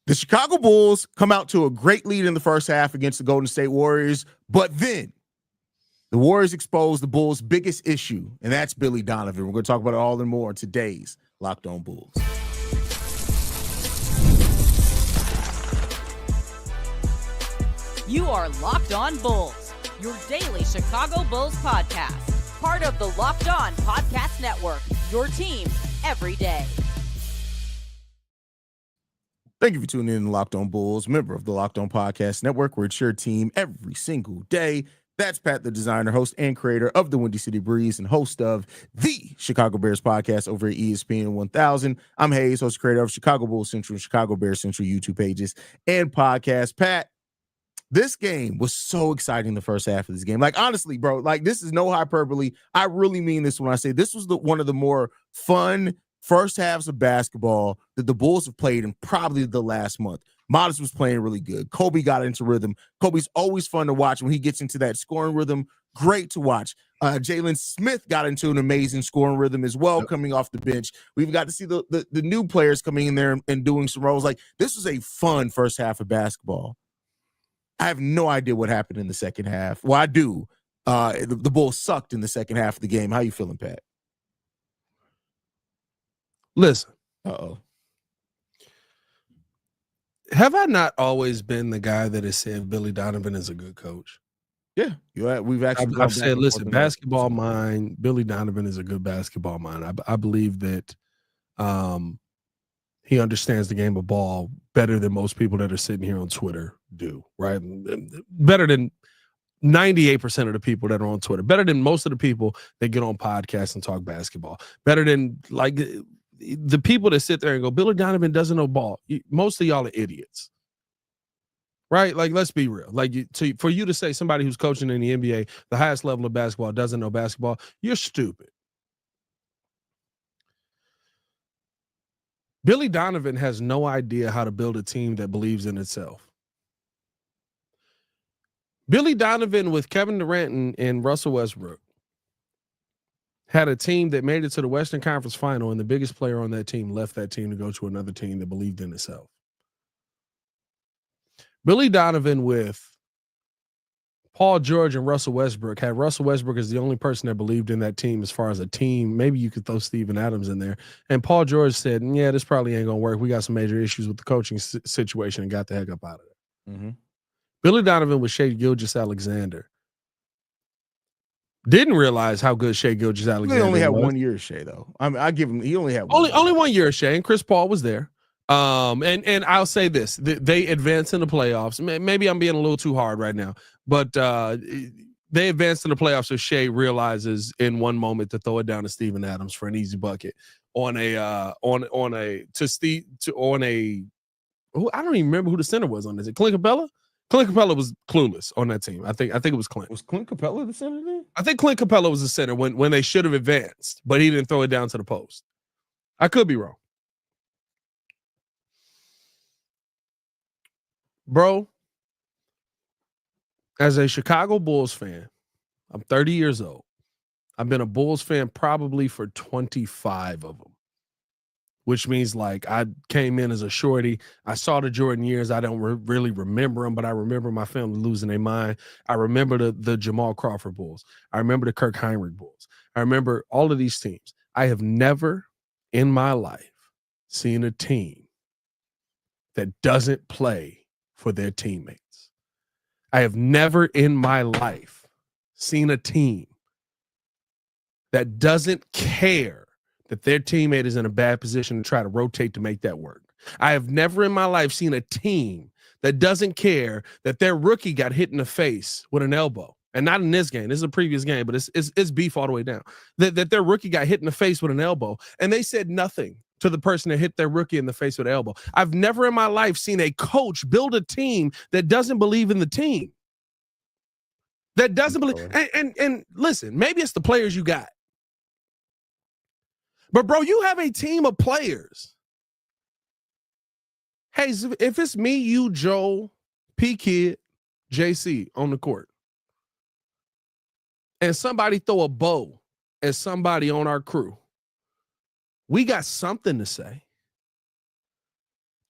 The Chicago Bulls come out to a great lead in the first half against the Golden State Warriors, but then the Warriors expose the Bulls' biggest issue, and that's Billy Donovan. We're going to talk about it all and more in today's Locked On Bulls. You are Locked On Bulls, your daily Chicago Bulls podcast. Part of the Locked On Podcast Network, your team every day. Thank you for tuning in to Locked On Bulls, member of the Locked On Podcast Network, where it's your team every single day. That's Pat, the designer, host, and creator of the Windy City Breeze and host of the Chicago Bears podcast over at ESPN 1000. I'm Haize, host, creator of Chicago Bulls Central and Chicago Bears Central YouTube pages and podcast. Pat, this game was so exciting the first half of this game. Like, honestly, bro, like, this is no hyperbole. I really mean this when I say this was one of the more fun first halves of basketball that the Bulls have played in probably the last month. Modest was playing really good. Coby got into rhythm. Coby's always fun to watch when he gets into that scoring rhythm. Great to watch. Jalen Smith got into an amazing scoring rhythm as well, coming off the bench. We've got to see the new players coming in there and doing some roles. Like, this was a fun first half of basketball. I have no idea what happened in the second half. Well, I do. The Bulls sucked in the second half of the game. How you feeling, Pat? Listen. Uh-oh. Have I not always been the guy that has said Billy Donovan is a good coach? Yeah. We've actually I've said, listen, basketball mind, Billy Donovan is a good basketball mind. I believe that he understands the game of ball better than most people that are sitting here on Twitter do, right? Better than 98% of the people that are on Twitter, better than most of the people that get on podcasts and talk basketball, better than like the people that sit there and go, Billy Donovan doesn't know ball. Most of y'all are idiots, right? Like, let's be real. Like, for you to say somebody who's coaching in the NBA, the highest level of basketball, doesn't know basketball, you're stupid. Billy Donovan has no idea how to build a team that believes in itself. Billy Donovan with Kevin Durant and Russell Westbrook had a team that made it to the Western Conference Final, and the biggest player on that team left that team to go to another team that believed in itself. Billy Donovan with Paul George and Russell Westbrook had Russell Westbrook as the only person that believed in that team as far as a team. Maybe you could throw Steven Adams in there. And Paul George said, yeah, this probably ain't going to work. We got some major issues with the coaching situation, and got the heck up out of there. Mm-hmm. Billy Donovan with Shai Gilgeous-Alexander didn't realize how good Shai Gilgeous-Alexander was. He only had 1 year, Shai, though. I mean, I give him. He only had only 1 year, Shai, and Chris Paul was there. And I'll say this: they advanced in the playoffs. Maybe I'm being a little too hard right now, but they advanced in the playoffs. So Shai realizes in one moment to throw it down to Steven Adams for an easy bucket on a I don't even remember who the center was on this. Clint Capella. Clint Capella was clueless on that team. I think it was Clint. Was Clint Capella the center then? I think Clint Capella was the center when they should have advanced, but he didn't throw it down to the post. I could be wrong. Bro, as a Chicago Bulls fan, I'm 30 years old. I've been a Bulls fan probably for 25 of them, which means like I came in as a shorty. I saw the Jordan years. I don't really remember them, but I remember my family losing their mind. I remember the Jamal Crawford Bulls. I remember the Kirk Heinrich Bulls. I remember all of these teams. I have never in my life seen a team that doesn't play for their teammates. I have never in my life seen a team that doesn't care that their teammate is in a bad position to try to rotate to make that work. I have never in my life seen a team that doesn't care that their rookie got hit in the face with an elbow. And not in this game. This is a previous game, but it's beef all the way down. That their rookie got hit in the face with an elbow, and they said nothing to the person that hit their rookie in the face with an elbow. I've never in my life seen a coach build a team that doesn't believe in the team. That doesn't believe. And listen, maybe it's the players you got. But, bro, you have a team of players. Hey, if it's me, you, Joe, P-Kid, JC on the court, and somebody throw a bow at somebody on our crew, we got something to say.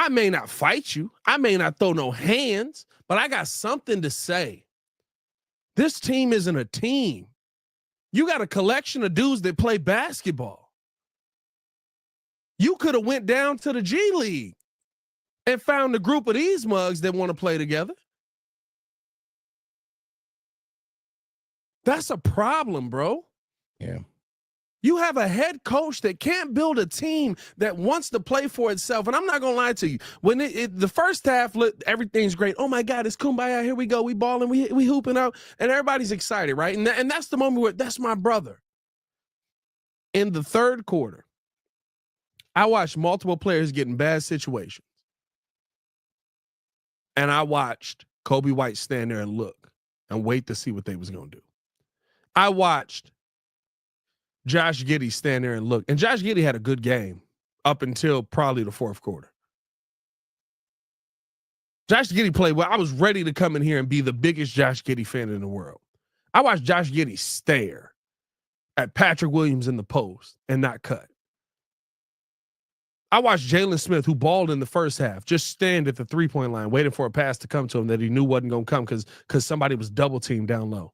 I may not fight you. I may not throw no hands, but I got something to say. This team isn't a team. You got a collection of dudes that play basketball. You could have went down to the G League and found a group of these mugs that want to play together. That's a problem, bro. Yeah. You have a head coach that can't build a team that wants to play for itself. And I'm not going to lie to you. When the first half, everything's great. Oh, my God, it's kumbaya. Here we go. We balling. We hooping out. And everybody's excited, right? And that's the moment where that's my brother. In the third quarter, I watched multiple players get in bad situations. And I watched Coby White stand there and look and wait to see what they was going to do. I watched Josh Giddey stand there and look. And Josh Giddey had a good game up until probably the fourth quarter. Josh Giddey played well. I was ready to come in here and be the biggest Josh Giddey fan in the world. I watched Josh Giddey stare at Patrick Williams in the post and not cut. I watched Jalen Smith, who balled in the first half, just stand at the three-point line waiting for a pass to come to him that he knew wasn't going to come because somebody was double-teamed down low.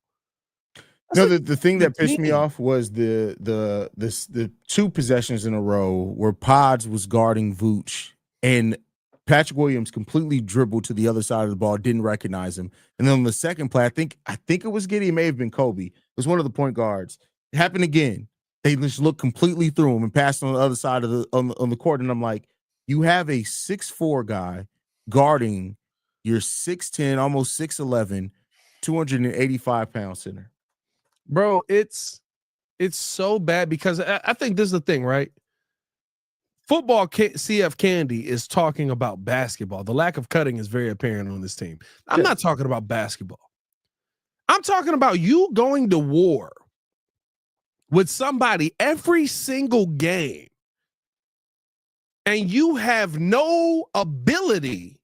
No, the thing that pissed me off was the two possessions in a row where Pods was guarding Vooch and Patrick Williams completely dribbled to the other side of the ball, didn't recognize him. And then on the second play, I think it was Giddey, it may have been Coby. It was one of the point guards. It happened again. They just looked completely through him and passed on the other side of on the court. And I'm like, you have a 6'4" guy guarding your 6'10", almost 6'11", 285-pound center. Bro, it's so bad because I think this is the thing, right? Football CF Candy is talking about basketball. The lack of cutting is very apparent on this team. I'm not talking about basketball. I'm talking about you going to war with somebody every single game, and you have no ability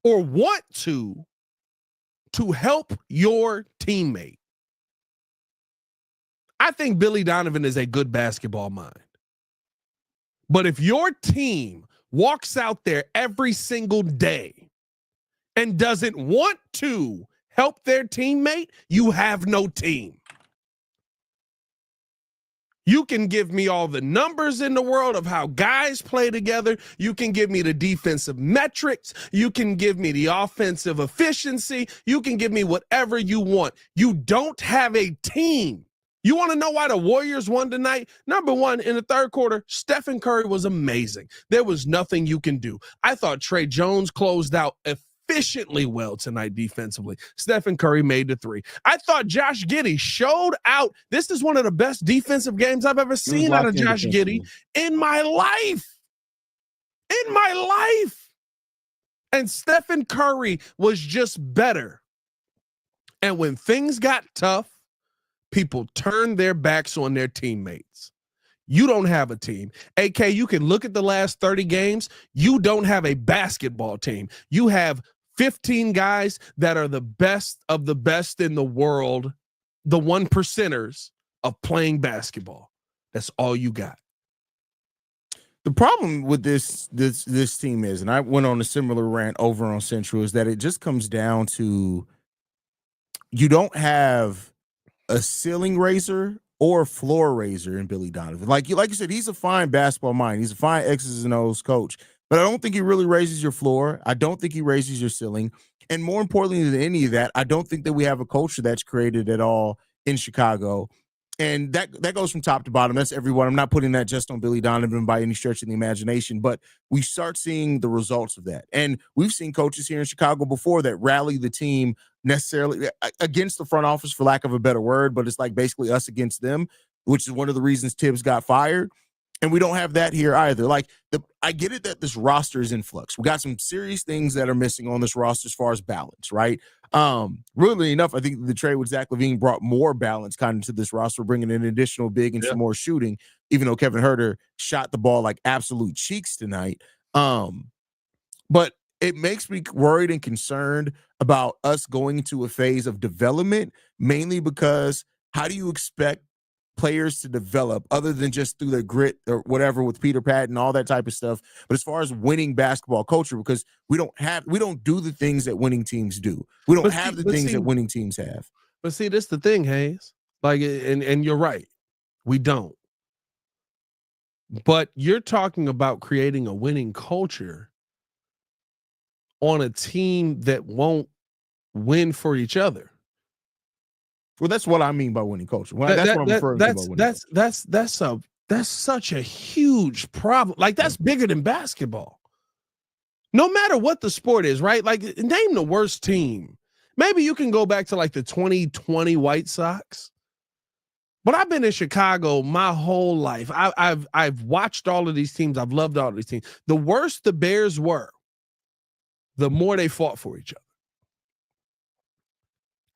or want to help your teammate. I think Billy Donovan is a good basketball mind. But if your team walks out there every single day and doesn't want to help their teammate, you have no team. You can give me all the numbers in the world of how guys play together. You can give me the defensive metrics. You can give me the offensive efficiency. You can give me whatever you want. You don't have a team. You want to know why the Warriors won tonight? Number one, in the third quarter, Stephen Curry was amazing. There was nothing you can do. I thought Trey Jones closed out efficiently well tonight defensively. Stephen Curry made the three. I thought Josh Giddey showed out. This is one of the best defensive games I've ever seen out of Josh Giddey in my life. In my life. And Stephen Curry was just better. And when things got tough, people turn their backs on their teammates. You don't have a team. AK, you can look at the last 30 games. You don't have a basketball team. You have 15 guys that are the best of the best in the world, the 1%ers of playing basketball. That's all you got. The problem with this team is, and I went on a similar rant over on Central, is that it just comes down to you don't have a ceiling raiser or a floor raiser in Billy Donovan. Like you said, he's a fine basketball mind. He's a fine X's and O's coach, but I don't think he really raises your floor. I don't think he raises your ceiling. And more importantly than any of that, I don't think that we have a culture that's created at all in Chicago. And that goes from top to bottom. That's everyone. I'm not putting that just on Billy Donovan by any stretch of the imagination, but we start seeing the results of that. And we've seen coaches here in Chicago before that rally the team necessarily against the front office, for lack of a better word, but it's like basically us against them, which is one of the reasons Tibbs got fired. And we don't have that here either. I get it that this roster is in flux. We got some serious things that are missing on this roster as far as balance, right? Really enough, I think the trade with Zach LaVine brought more balance kind of to this roster, bringing an additional big and some more shooting, even though Kevin Huerter shot the ball like absolute cheeks tonight. But it makes me worried and concerned about us going into a phase of development, mainly because how do you expect players to develop other than just through their grit or whatever with Peter Patton, all that type of stuff. But as far as winning basketball culture, because we don't do the things that winning teams do. We don't have the things that winning teams have. But see, this is the thing, Haize. Like, and you're right. We don't. But you're talking about creating a winning culture on a team that won't win for each other. Well, that's what I mean by winning culture. That's what I'm referring to by winning culture. That's such a huge problem. Like, that's bigger than basketball. No matter what the sport is, right? Like, name the worst team. Maybe you can go back to like the 2020 White Sox. But I've been in Chicago my whole life. I've watched all of these teams. I've loved all of these teams. The worse the Bears were, the more they fought for each other.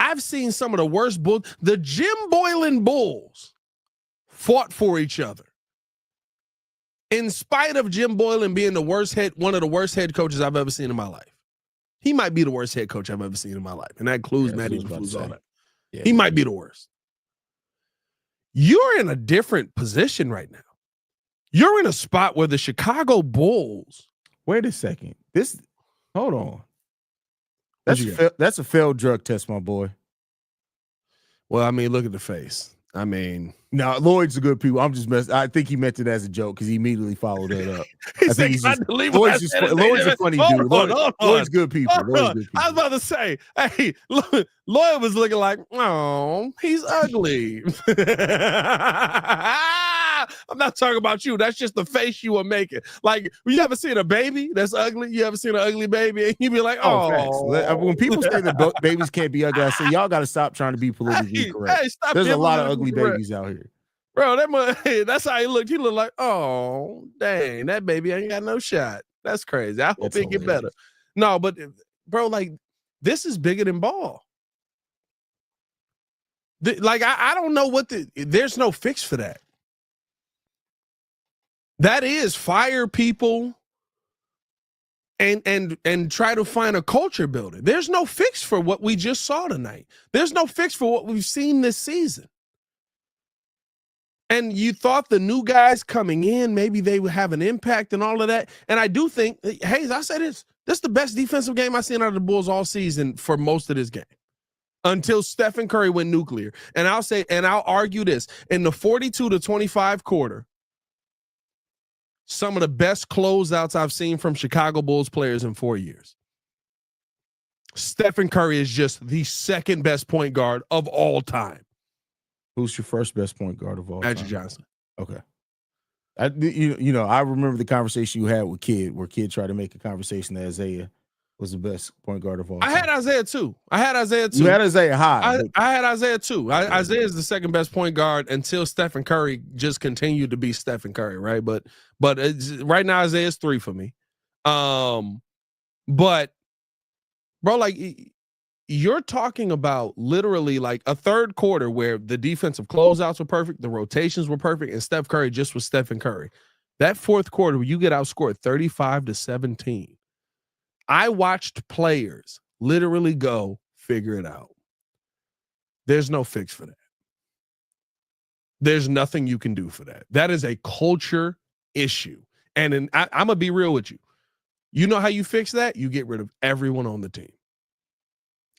I've seen some of the worst Bulls. The Jim Boylan Bulls fought for each other. In spite of Jim Boylan being one of the worst head coaches I've ever seen in my life. He might be the worst head coach I've ever seen in my life. And that includes Matty includes all that. Yeah, he might be the worst. You're in a different position right now. You're in a spot where the Chicago Bulls. Wait a second. Hold on. That's a failed drug test, my boy. Well, I mean, look at the face. I mean, no, Lloyd's a good people. I'm just messing. I think he meant it as a joke because he immediately followed it up. I think he's just Lloyd's a funny dude. Lloyd's good people. I was about to say, hey, Lloyd was looking like, oh, he's ugly. I'm not talking about you. That's just the face you were making. Like, you ever seen a baby that's ugly? You ever seen an ugly baby? And you be like, oh. When people say that babies can't be ugly, I say, y'all got to stop trying to be politically correct. Hey, there's a lot of ugly babies out here. Bro, that's how he looked. He looked like, oh, dang, that baby ain't got no shot. That's crazy. I hope it get better. No, but, bro, like, this is bigger than ball. I don't know there's no fix for that. That is fire people and try to find a culture builder. There's no fix for what we just saw tonight. There's no fix for what we've seen this season. And you thought the new guys coming in, maybe they would have an impact and all of that. And I do think, Haize, I said this is the best defensive game I've seen out of the Bulls all season for most of this game. Until Stephen Curry went nuclear. And I'll argue this. In the 42-25 quarter, some of the best closeouts I've seen from Chicago Bulls players in 4 years. Stephen Curry is just the second best point guard of all time. Who's your first best point guard of all time? Magic Johnson. Okay. I remember the conversation you had with Kid, where Kid tried to make a conversation that Isaiah was the best point guard of all time. I had Isaiah too. You had Isaiah high. I had Isaiah too. Isaiah is the second best point guard until Stephen Curry just continued to be Stephen Curry, right? But right now Isaiah's 3 for me. But bro, like, you're talking about literally like a third quarter where the defensive closeouts were perfect, the rotations were perfect, and Steph Curry just was Stephen Curry. That fourth quarter where you get outscored 35-17. I watched players literally go figure it out. There's no fix for that. There's nothing you can do for that. That is a culture issue. And I'm going to be real with you. You know how you fix that? You get rid of everyone on the team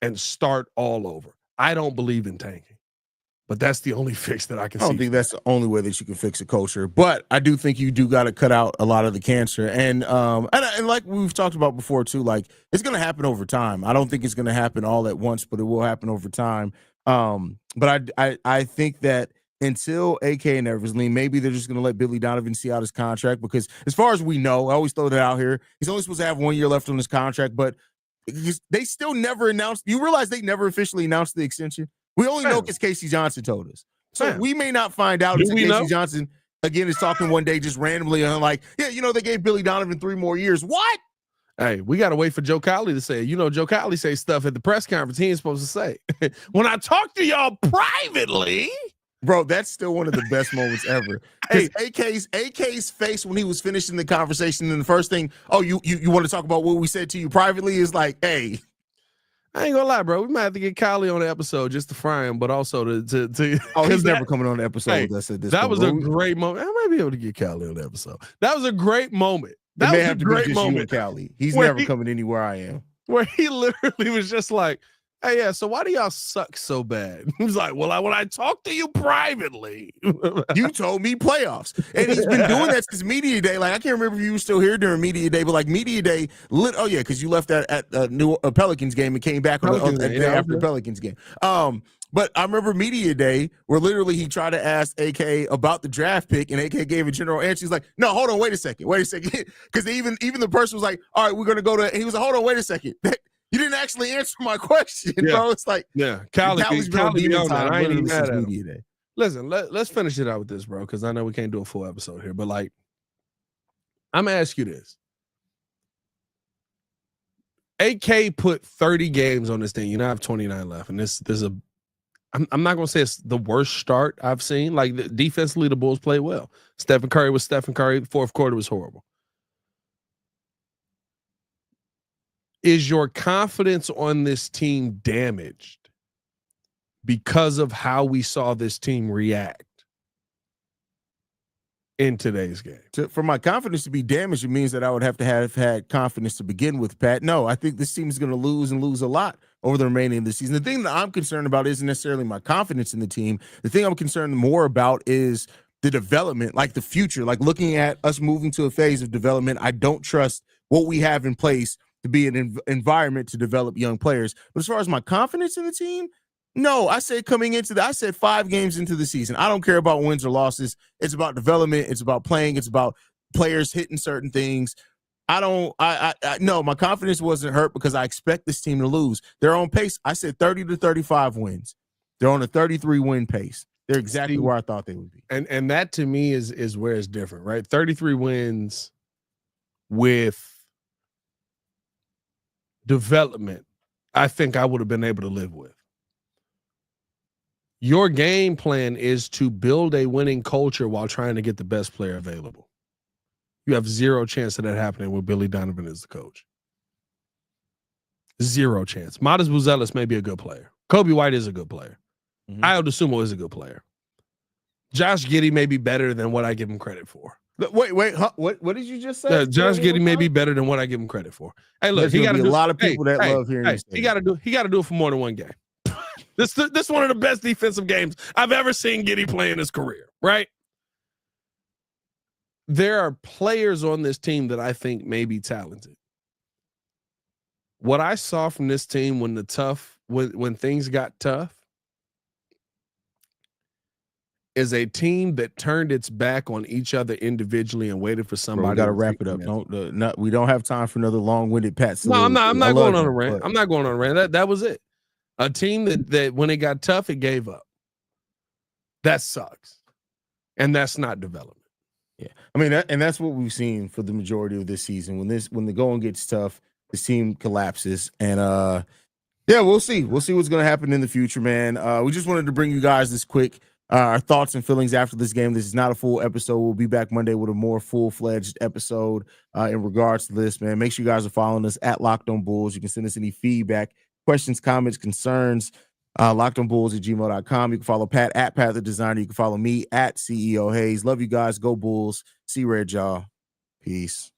and start all over. I don't believe in tanking. But that's the only fix that I can see. I don't think that's the only way that you can fix a culture. But I do think you do got to cut out a lot of the cancer. And like we've talked about before, too, like, it's going to happen over time. I don't think it's going to happen all at once, but it will happen over time. But I think that until AK and Eversley, maybe they're just going to let Billy Donovan see out his contract. Because as far as we know, I always throw that out here, he's only supposed to have 1 year left on his contract. But they still never announced. You realize they never officially announced the extension? We only know because Casey Johnson told us. So we may not find out until Casey Johnson, again, is talking one day just randomly and like, yeah, they gave Billy Donovan 3 more years. What? Hey, we got to wait for Joe Cowley to say it. Joe Cowley say stuff at the press conference he ain't supposed to say. When I talk to y'all privately. Bro, that's still one of the best moments ever. Hey, AK's face when he was finishing the conversation, and the first thing, you want to talk about what we said to you privately, is like, hey. I ain't gonna lie, bro. We might have to get Kylie on the episode just to fry him, but also to Oh, he's never coming on the episode hey, with us at this that point. was a great moment. I might be able to get Kylie on the episode. That was a great moment. That may was have a to be great just moment. you and Callie. He's never coming anywhere I am. Where he literally was just like, hey, yeah, so why do y'all suck so bad? He was like, well, when I talk to you privately. You told me playoffs. And he's been doing that since Media Day. Like, I can't remember if you were still here during Media Day, but like Media Day, oh yeah, because you left at New Pelicans game and came back on the day after the Pelicans game. But I remember Media Day where literally he tried to ask AK about the draft pick, and AK gave a general answer. He's like, no, hold on, wait a second. Because even the person was like, all right, we're going to go to, and he was like, hold on, wait a second. You didn't actually answer my question, bro. It's like, Callie's been on demon time. I ain't even mad at him. Media Day. Listen, let's finish it out with this, bro, because I know we can't do a full episode here, but like, I'm going to ask you this. AK put 30 games on this thing. You now have 29 left, and I'm not going to say it's the worst start I've seen. Like, defensively, the Bulls played well. Stephen Curry was Stephen Curry. Fourth quarter was horrible. Is your confidence on this team damaged because of how we saw this team react in today's game? For my confidence to be damaged, it means that I would have to have had confidence to begin with, Pat. No, I think this team is going to lose and lose a lot over the remaining of the season. The thing that I'm concerned about isn't necessarily my confidence in the team. The thing I'm concerned more about is the development, like the future, like looking at us moving to a phase of development. I don't trust what we have in place to be an environment to develop young players. But as far as my confidence in the team, no, I said 5 games into the season, I don't care about wins or losses. It's about development. It's about playing. It's about players hitting certain things. No, my confidence wasn't hurt because I expect this team to lose. They're on pace. I said 30 to 35 wins. They're on a 33 win pace. They're exactly where I thought they would be. And that to me is where it's different, right? 33 wins with development, I think I would have been able to live with. Your game plan is to build a winning culture while trying to get the best player available. You have zero chance of that happening with Billy Donovan as the coach. Zero chance. Modest Buzelis may be a good player. Coby White is a good player. Ayo Dosunmu is a good player. Josh Giddey may be better than what I give him credit for. Wait, huh? What did you just say? Josh Giddey may be better than what I give him credit for. Hey, look, he got to do a lot of people that love hearing this. He got to do it for more than one game. This is one of the best defensive games I've ever seen Giddey play in his career, right? There are players on this team that I think may be talented. What I saw from this team when things got tough is a team that turned its back on each other individually and waited for somebody. We got to wrap it up. We don't have time for another long-winded Pat. No, I'm not going on a rant. I'm not going on a rant. That was it. A team that when it got tough, it gave up. That sucks, and that's not development. Yeah, I mean, and that's what we've seen for the majority of this season. When the going gets tough, the team collapses, and yeah, we'll see. We'll see what's going to happen in the future, man. We just wanted to bring you guys this quick. Our thoughts and feelings after this game. This is not a full episode. We'll be back Monday with a more full-fledged episode in regards to this, man. Make sure you guys are following us at Locked On Bulls. You can send us any feedback, questions, comments, concerns, lockedonbulls@gmail.com. You can follow Pat at Pat the Designer. You can follow me at CEO Haize. Love you guys. Go Bulls. See Red, y'all. Peace.